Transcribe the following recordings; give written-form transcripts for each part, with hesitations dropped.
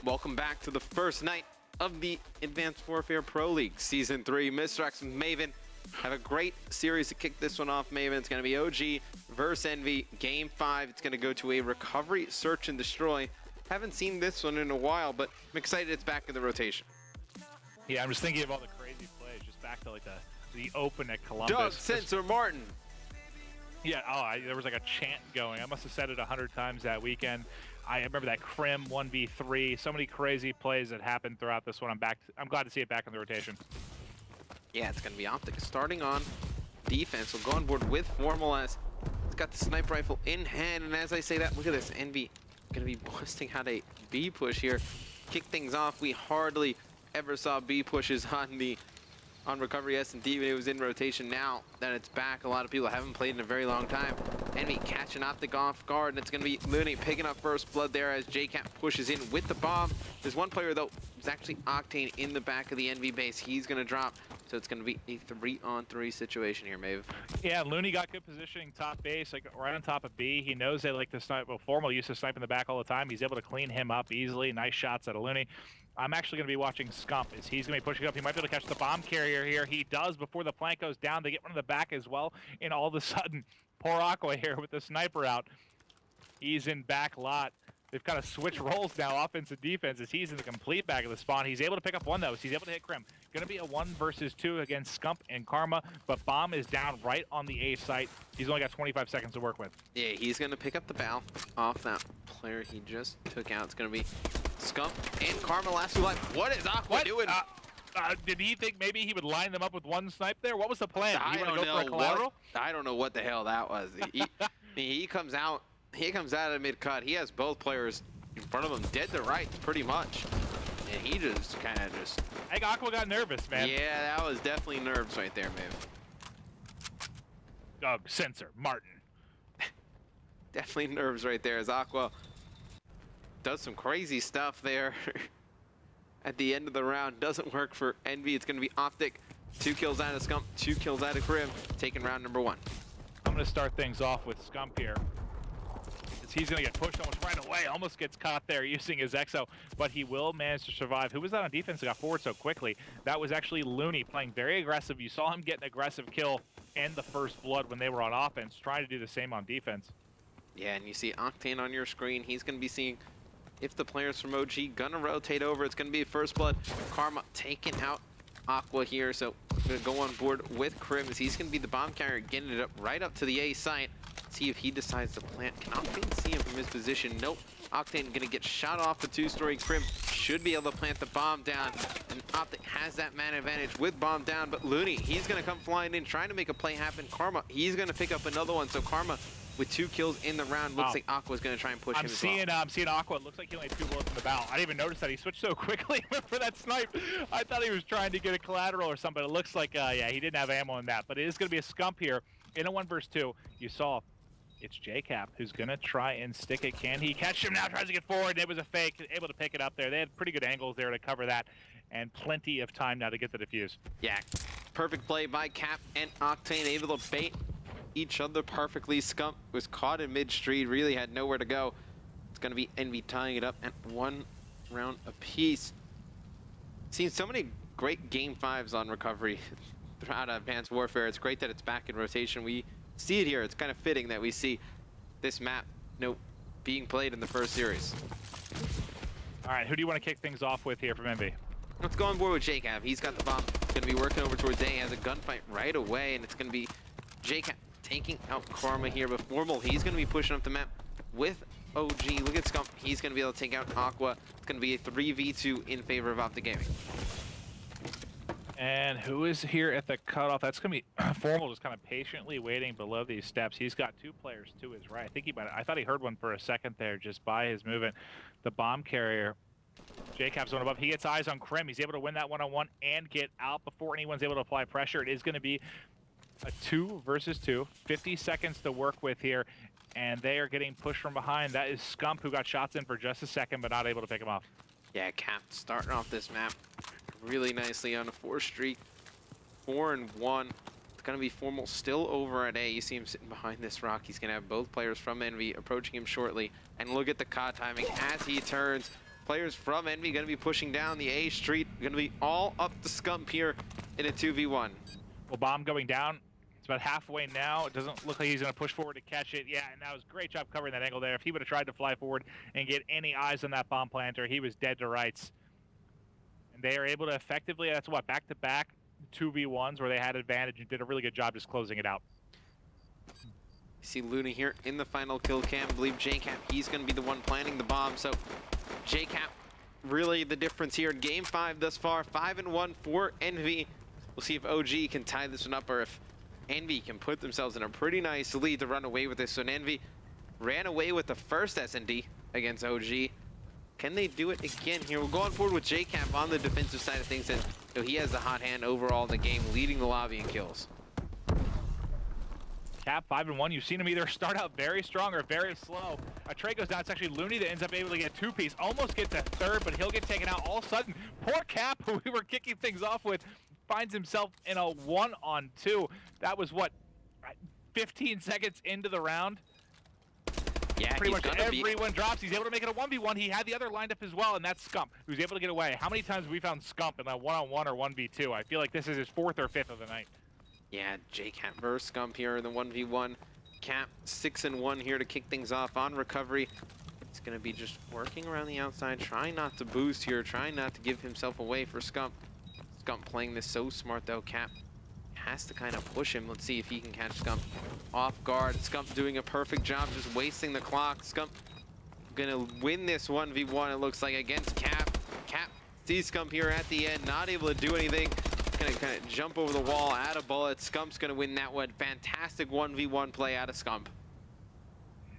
Welcome back to the first night of the Advanced Warfare Pro League Season 3. Mr. X and Maven have a great series to kick this one off, Maven. It's going to be OG versus EnVy, Game 5. It's going to go to a recovery, search, and destroy. Haven't seen this one in a while, but I'm excited it's back in the rotation. Yeah, I'm just thinking of all the crazy plays, just back to like the open at Columbus. Doug, Sensor, Martin. Yeah, there was like a chant going. I must have said it 100 times that weekend. I remember that Crim 1v3. So many crazy plays that happened throughout this one. I'm glad to see it back in the rotation. Yeah, it's going to be OpTic starting on defense. We'll go on board with Formal as he's got the sniper rifle in hand. And as I say that, look at this. EnVy going to be busting out a B push here. Kick things off. We hardly ever saw B pushes on Recovery S&D when it was in rotation. Now that it's back, a lot of people haven't played in a very long time. EnVy catching OpTic off guard, and it's going to be Looney picking up first blood there as JCap pushes in with the bomb. There's one player, though, it's actually Octane in the back of the EnVy base. He's going to drop, so it's going to be a 3-on-3 situation here, Maeve. Yeah, Looney got good positioning top base, like right on top of B. He knows they like to snipe. Well, Formal used to snipe in the back all the time. He's able to clean him up easily. Nice shots out of Looney. I'm actually going to be watching Scump as he's going to be pushing up. He might be able to catch the bomb carrier here. He does before the flank goes down. They get one in the back as well. And all of a sudden, poor Aqua here with the sniper out. He's in back lot. They've kind of switched roles now, offense and defense, as he's in the complete back of the spawn. He's able to pick up one, though. So he's able to hit Crim. Going to be a 1 versus 2 against Scump and Karma, but Bomb is down right on the A site. He's only got 25 seconds to work with. Yeah, he's going to pick up the bow off that player he just took out. It's going to be Scump and Karma last 2 lives. What is Aqua doing? Did he think maybe he would line them up with one snipe there? What was the plan? I don't know what the hell that was. He comes out. He comes out of mid-cut. He has both players in front of him, dead to rights, pretty much. And he just kind of just... I think Aqua got nervous, man. Yeah, that was definitely nerves right there, man. Doug, Sensor, Martin. Definitely nerves right there as Aqua does some crazy stuff there at the end of the round. Doesn't work for EnVy. It's going to be OpTic. 2 kills out of Scump, 2 kills out of Crim, taking round number 1. I'm going to start things off with Scump here. He's going to get pushed almost right away. Almost gets caught there using his Exo, but he will manage to survive. Who was that on defense that got forward so quickly? That was actually Looney playing very aggressive. You saw him get an aggressive kill and the first blood when they were on offense, trying to do the same on defense. Yeah, and you see Octane on your screen. He's going to be seeing if the players from OG going to rotate over. It's going to be first blood. Karma taking out Aqua here, so going to go on board with Crim as he's going to be the bomb carrier, getting it up right up to the A site. See if he decides to plant. Can Octane see him from his position? Nope. Octane gonna get shot off the 2-story. Crim should be able to plant the bomb down, and OpTic has that man advantage with bomb down, but Looney, he's gonna come flying in, trying to make a play happen. Karma, he's gonna pick up another one, so Karma with 2 kills in the round. Looks like Aqua's gonna try and push him as well. I'm seeing Aqua. It looks like he only had 2 bullets in the bow. I didn't even notice that. He switched so quickly for that snipe. I thought he was trying to get a collateral or something. It looks like, yeah, he didn't have ammo in that, but it is gonna be a Scump here in a 1 versus 2. You saw it's JCap who's going to try and stick it. Can he catch him now? Tries to get forward. It was a fake. Able to pick it up there. They had pretty good angles there to cover that. And plenty of time now to get the defuse. Yeah, perfect play by Cap and Octane. Able to bait each other perfectly. Scump was caught in mid-street. Really had nowhere to go. It's going to be EnVy tying it up at 1 round apiece. Seen so many great Game 5s on Recovery throughout Advanced Warfare. It's great that it's back in rotation. We see it here. It's kind of fitting that we see this map, being played in the first series. All right, who do you want to kick things off with here from EnVy? Let's go on board with JCap. He's got the bomb. Going to be working over towards A. He has a gunfight right away, and it's going to be JCap taking out Karma here. But Formal, he's going to be pushing up the map with OG. Look at Scump. He's going to be able to take out Aqua. It's going to be a 3v2 in favor of OpTic Gaming. And who is here at the cutoff? That's going to be Formal, just kind of patiently waiting below these steps. He's got 2 players to his right. I thought he heard one for a second there just by his movement. The bomb carrier, JCap's going above. He gets eyes on Crim. He's able to win that 1-on-1 and get out before anyone's able to apply pressure. It is going to be a 2 versus 2. 50 seconds to work with here, and they are getting pushed from behind. That is Scump, who got shots in for just a second, but not able to pick him off. Yeah, Cap starting off this map really nicely on a 4 streak. 4-1. It's going to be Formal still over at A. You see him sitting behind this rock. He's going to have both players from EnVy approaching him shortly. And look at the COD timing as he turns. players from EnVy going to be pushing down the A street. Going to be all up the Scump here in a 2v1. Well, bomb going down. It's about halfway now. It doesn't look like he's going to push forward to catch it. Yeah, and that was a great job covering that angle there. If he would have tried to fly forward and get any eyes on that bomb planter, he was dead to rights. And they are able to effectively, that's what, back-to-back 2v1s where they had advantage and did a really good job just closing it out. You see Luna here in the final kill cam. I believe JCap, he's going to be the one planting the bomb. So JCap, really the difference here in game 5 thus far. 5-1 for EnVy. We'll see if OG can tie this one up or if EnVy can put themselves in a pretty nice lead to run away with this. So EnVy ran away with the first S&D against OG. Can they do it again here? We'll go on forward with JCap on the defensive side of things, and so he has the hot hand overall in the game, leading the lobby in kills. Cap 5-1. You've seen him either start out very strong or very slow. A trade goes down. It's actually Looney that ends up able to get 2-piece. Almost gets a third, but he'll get taken out all of a sudden. Poor Cap, who we were kicking things off with, finds himself in a 1-on-2. That was what, 15 seconds into the round? Yeah, pretty much everyone drops. He's able to make it a 1v1. He had the other lined up as well, and that's Scump, who's able to get away. How many times have we found Scump in that 1-on-1 or 1v2? I feel like this is his 4th or 5th of the night. Yeah, JCap versus Scump here in the 1v1. Cap 6-1 here to kick things off on recovery. It's going to be just working around the outside, trying not to boost here, trying not to give himself away for Scump. Scump playing this so smart though. Cap has to kind of push him. Let's see if he can catch Scump off guard. Scump doing a perfect job just wasting the clock. Scump gonna win this 1v1, it looks like, against Cap. Cap sees Scump here at the end, not able to do anything. Gonna kind of jump over the wall, out of bullets. Scump's gonna win that one. Fantastic 1v1 play out of Scump.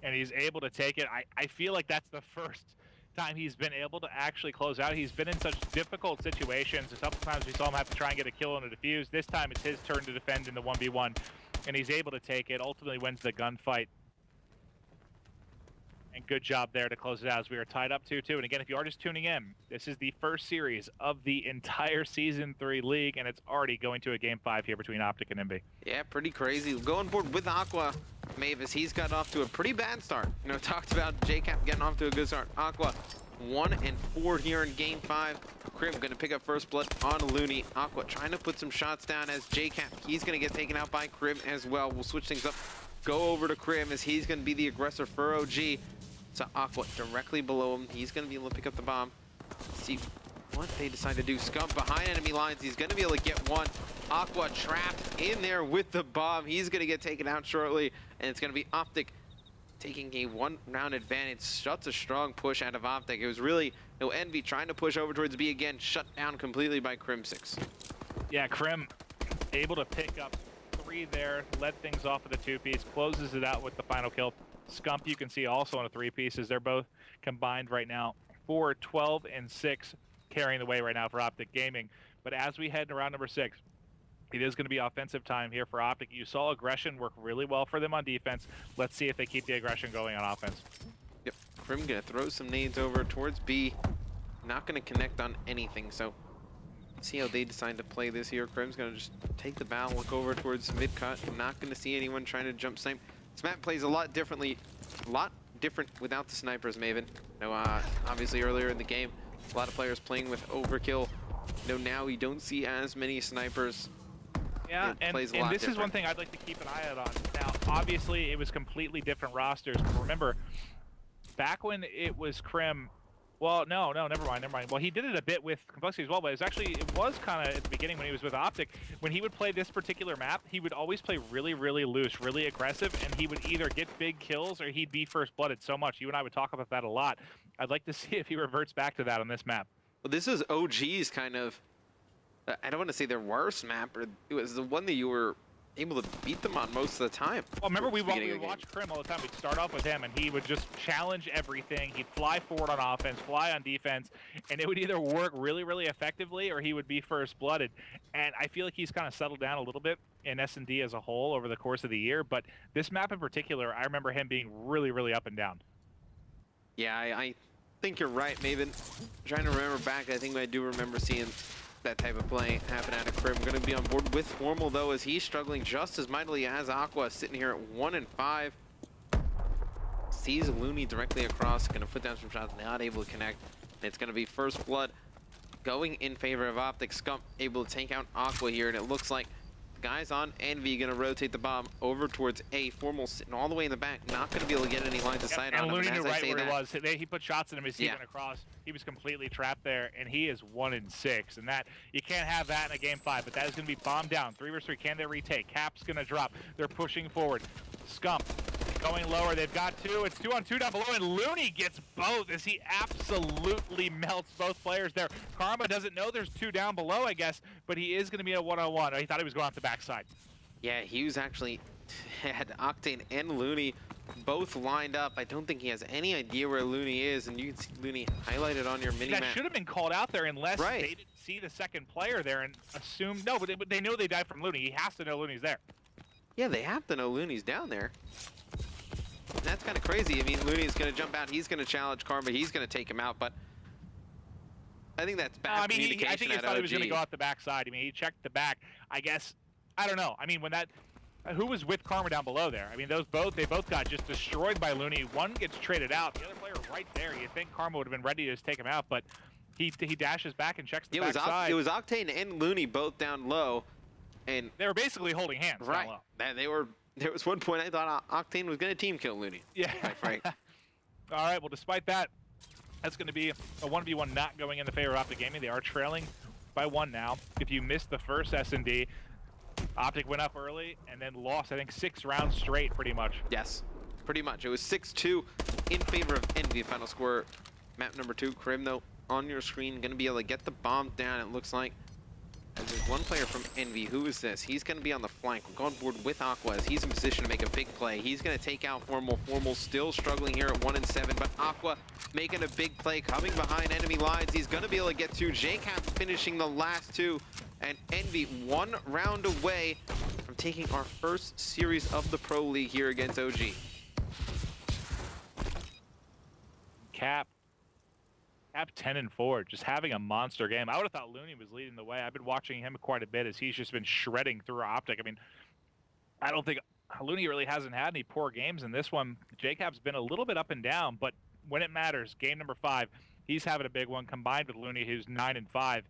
And he's able to take it. I feel like that's the first time he's been able to actually close out. He's been in such difficult situations. A couple times we saw him have to try and get a kill on a defuse. This time it's his turn to defend in the 1v1, and he's able to take it. Ultimately wins the gunfight. And good job there to close it out as we are tied up 2-2. And again, if you are just tuning in, this is the first series of the entire Season 3 league, and it's already going to a Game 5 here between OpTic and EnVy. Yeah, pretty crazy. We'll go on board with Aqua. Mavis, he's got off to a pretty bad start. You know, talked about JCap getting off to a good start. Aqua 1-4 here in Game 5. Crim gonna pick up first blood on Looney. Aqua trying to put some shots down as JCap, he's gonna get taken out by Crim as well. We'll switch things up. Go over to Crim as he's gonna be the aggressor for OG. So Aqua directly below him. He's gonna be able to pick up the bomb. Let's see what they decide to do. Scump behind enemy lines. He's gonna be able to get one. Aqua trapped in there with the bomb. He's gonna get taken out shortly, and it's gonna be OpTic taking a 1-round advantage. Such a strong push out of OpTic. It was really EnVy trying to push over towards B again, shut down completely by Crim6. Yeah, Crim able to pick up 3 there, led things off with a 2-piece, closes it out with the final kill. Scump, you can see also on a 3-pieces. They're both combined right now for 12 and 6, carrying the way right now for OpTic Gaming. But as we head to round number 6, it is going to be offensive time here for OpTic. You saw aggression work really well for them on defense. Let's see if they keep the aggression going on offense. Yep, Crim gonna throw some nades over towards B. Not gonna connect on anything, so see how they decide to play this here. Crim's gonna just take the bow, look over towards mid-cut. Not gonna see anyone trying to jump snipe. This map plays a lot different without the snipers, Maven. No, obviously earlier in the game, a lot of players playing with overkill. No, now we don't see as many snipers. Yeah, and this is one thing I'd like to keep an eye out on. Now, obviously, it was completely different rosters. But remember, back when it was Crim, well, no, never mind. Well, he did it a bit with Complexity as well, but it was kind of at the beginning when he was with OpTic. When he would play this particular map, he would always play really, really loose, really aggressive, and he would either get big kills or he'd be first-blooded so much. You and I would talk about that a lot. I'd like to see if he reverts back to that on this map. Well, this is OG's kind of, I don't want to say their worst map, but it was the one that you were able to beat them on most of the time. Well, remember we would watch Crim all the time. We'd start off with him, and he would just challenge everything. He'd fly forward on offense, fly on defense, and it would either work really, really effectively, or he would be first-blooded. And I feel like he's kind of settled down a little bit in S&D as a whole over the course of the year. But this map in particular, I remember him being really, really up and down. Yeah, I think you're right, Maven. I'm trying to remember back. I think I do remember seeing that type of play happen out of Crim. Going to be on board with Formal though, as he's struggling just as mightily as Aqua, sitting here at 1-5. sees Looney directly across, gonna put down some shots, not able to connect. And it's gonna be first blood going in favor of OpTic. Scump able to take out Aqua here, and it looks like the guys on EnVy gonna rotate the bomb over towards A. Formal sitting all the way in the back, not gonna be able to get any lines of sight on him. And Looney knew right where that, he was. He put shots at him as he went across. He was completely trapped there, and he is 1 in 6. And that, you can't have that in a game 5, but that is gonna be bombed down. 3 versus 3, can they retake? Cap's gonna drop. They're pushing forward. Scump going lower. They've got 2. It's 2 on 2 down below, and Looney gets both as he absolutely melts both players there. Karma doesn't know there's 2 down below, I guess, but he is going to be a one-on-one. He thought he was going off the backside. Yeah, he was actually had Octane and Looney both lined up. I don't think he has any idea where Looney is, and you can see Looney highlighted on your mini-map. That should have been called out there unless they didn't see the second player there and assumed, no, but they know they died from Looney. He has to know Looney's there. Yeah, they have to know Looney's down there. And that's kind of crazy. I mean, Looney's going to jump out. He's going to challenge Karma. He's going to take him out, but I think that's bad communication. I think he thought he was going to go out the backside. I mean, he checked the back. I guess, I don't know. I mean, when that, who was with Karma down below there? I mean, they both got just destroyed by Looney. One gets traded out. The other player right there. You think Karma would have been ready to just take him out, but he dashes back and checks the backside. It was Octane and Looney both down low, and they were basically holding hands. Right. Down low. They were. There was one point I thought Octane was going to team kill Looney. Yeah. Right. All right. Well, despite that, that's going to be a 1v1 not going in the favor of OpTic Gaming. They are trailing by 1 now. If you missed the first S&D, OpTic went up early and then lost, I think, 6 rounds straight, pretty much. Yes, pretty much. It was 6-2 in favor of EnVy. Final score, map number 2. Krim, though, on your screen, going to be able to get the bomb down, it looks like. There's one player from EnVy. Who is this? He's going to be on the flank. We'll go on board with Aqua as he's in position to make a big play. He's going to take out Formal. Formal still struggling here at 1 and 7, but Aqua making a big play, coming behind enemy lines. He's going to be able to get 2. JCap finishing the last 2, and EnVy 1 round away from taking our first series of the Pro League here against OG. Cap 10 and 4, just having a monster game. I would have thought Looney was leading the way. I've been watching him quite a bit as he's just been shredding through OpTic. I mean, I don't think Looney really hasn't had any poor games in this one. Jacob's been a little bit up and down, but when it matters, game number 5, he's having a big one combined with Looney, who's 9 and 5.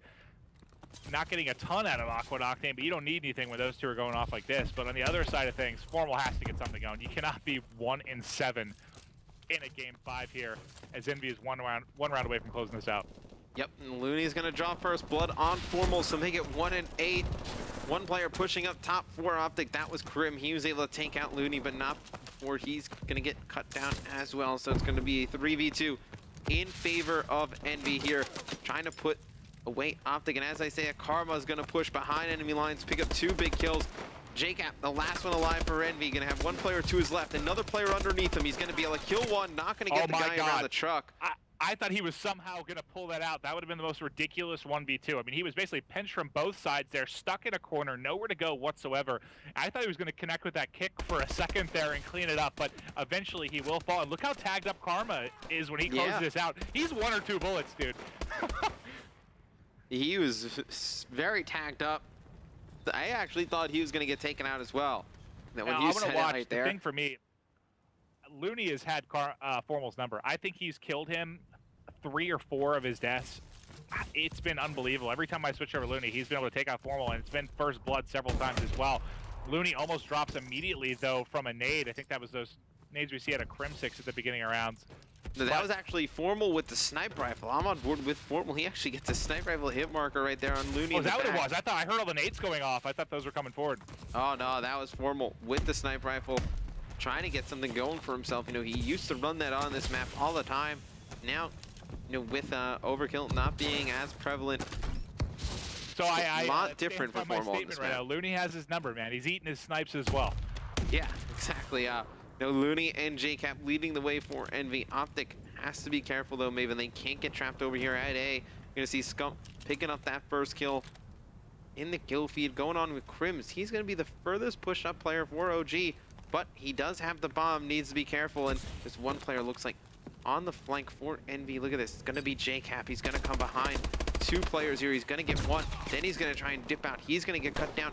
Not getting a ton out of Aqua and Octane, but you don't need anything when those 2 are going off like this. But on the other side of things, Formal has to get something going. You cannot be 1 and 7 in a game 5 here, as EnVy is one round away from closing this out. Yep, and Looney's gonna draw first blood on Formal, so make it 1 and 8. One player pushing up top for OpTic. That was Krim. He was able to take out Looney, but not before he's gonna get cut down as well. So it's gonna be a 3v2 in favor of EnVy here, trying to put away OpTic. And as I say, Karma is gonna push behind enemy lines, pick up 2 big kills. JCap, the last one alive for EnVy, gonna have 1 player to his left, another player underneath him. He's gonna be able to kill 1, not gonna get the guy around the truck. I thought he was somehow gonna pull that out. That would have been the most ridiculous 1v2. I mean, he was basically pinched from both sides there, stuck in a corner, nowhere to go whatsoever. I thought he was gonna connect with that kick for a second there and clean it up, but eventually he will fall. And look how tagged up Karma is when he closes this out. He's 1 or 2 bullets, dude. He was very tagged up. I actually thought he was going to get taken out as well. That when you said it right there. The thing for me, Looney has had Formal's number. I think he's killed him 3 or 4 of his deaths. It's been unbelievable. Every time I switch over Looney, he's been able to take out Formal, and it's been first blood several times as well. Looney almost drops immediately, though, from a nade. I think that was those nades we see at a Crim 6 at the beginning of rounds. No, that was actually Formal with the sniper rifle. I'm on board with Formal. He actually gets a sniper rifle hit marker right there on Looney. Oh, is that what it was? I thought I heard all the nades going off. I thought those were coming forward. Oh, no, that was Formal with the sniper rifle, trying to get something going for himself. You know, he used to run that on this map all the time. Now, you know, with overkill not being as prevalent, so a lot different for Formal on this right now. Looney has his number, man. He's eating his snipes as well. Yeah, exactly. No, Looney and JCap leading the way for EnVy. OpTic has to be careful, though, Maven. They can't get trapped over here at A. You're going to see Scump picking up that first kill in the kill feed. Going on with Crims. He's going to be the furthest push-up player for OG, but he does have the bomb. Needs to be careful, and this one player looks like on the flank for EnVy. Look at this. It's going to be JCap. He's going to come behind 2 players here. He's going to get 1. Then he's going to try and dip out. He's going to get cut down.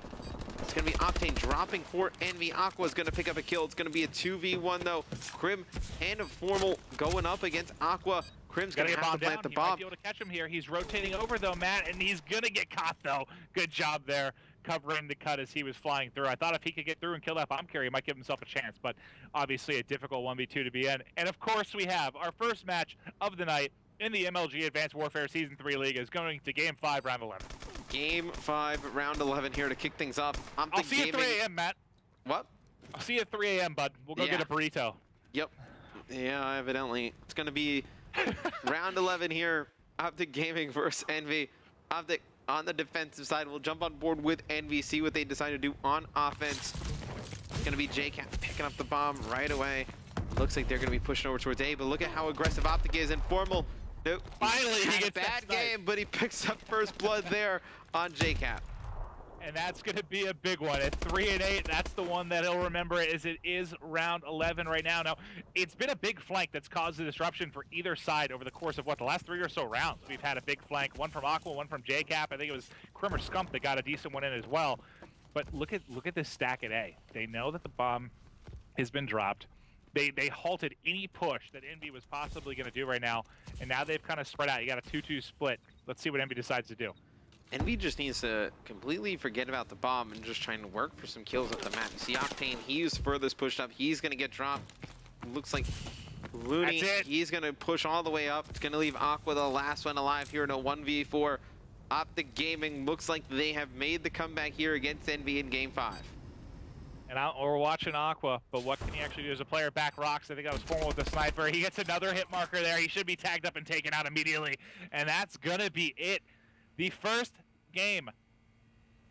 It's going to be Octane dropping for EnVy. Aqua's going to pick up a kill. It's going to be a 2v1 though. Crim and Formal going up against Aqua. Crim's going to have to plant the bomb. He might be able to catch him here. He's rotating over though, Matt, and he's going to get caught though. Good job there, covering the cut as he was flying through. I thought if he could get through and kill that bomb carrier, he might give himself a chance, but obviously a difficult 1v2 to be in. And of course we have our first match of the night in the MLG Advanced Warfare Season 3 League is going to Game 5, Round 11. Game 5, Round 11 here to kick things off. I'll see you at 3 a.m., Matt. What? I'll see you at 3 a.m., bud. We'll go get a burrito. Yep. Yeah, evidently. It's going to be Round 11 here. OpTic Gaming versus EnVy. OpTic on the defensive side. We'll jump on board with EnVy, see what they decide to do on offense. It's going to be JCat picking up the bomb right away. Looks like they're going to be pushing over towards A, but look at how aggressive OpTic is. And Formal, nope. Finally, he gets bad game, but he picks up first blood there on JCat. And that's going to be a big one. At 3 and 8, that's the one that he'll remember as it is round 11 right now. Now, it's been a big flank that's caused a disruption for either side over the course of, what, the last 3 or so rounds. We've had a big flank, one from Aqua, one from JCap. I think it was Crim or Scump that got a decent one in as well. But look at this stack at A. They know that the bomb has been dropped. They halted any push that EnVy was possibly going to do right now, and now they've kind of spread out. You got a 2-2 split. Let's see what EnVy decides to do. EnVy just needs to completely forget about the bomb and just trying to work for some kills at the map. You see Octane, he's furthest pushed up. He's going to get dropped. Looks like Looney, he's going to push all the way up. It's going to leave Aqua the last one alive here in a 1v4. OpTic Gaming looks like they have made the comeback here against EnVy in Game 5. And we're watching Aqua, but what can he actually do as a player? Back rocks. I think that was Formal with the sniper. He gets another hit marker there. He should be tagged up and taken out immediately. And that's going to be it. The first game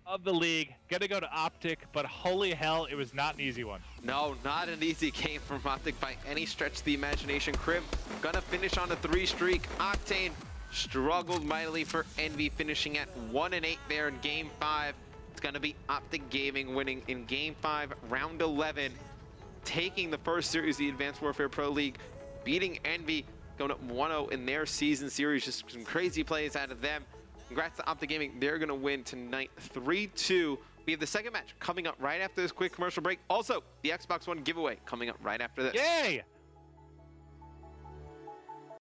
of the league, gonna go to OpTic, but holy hell, it was not an easy one. No, not an easy game from OpTic by any stretch of the imagination. Crim gonna finish on a 3 streak. Octane struggled mightily for EnVy, finishing at 1 and 8 there in Game 5. It's gonna be OpTic Gaming winning in Game 5, Round 11, taking the first series of the Advanced Warfare Pro League, beating EnVy, going up 1-0 in their season series. Just some crazy plays out of them. Congrats to OpTic Gaming. They're going to win tonight 3-2. We have the second match coming up right after this quick commercial break. Also, the Xbox One giveaway coming up right after this. Yay!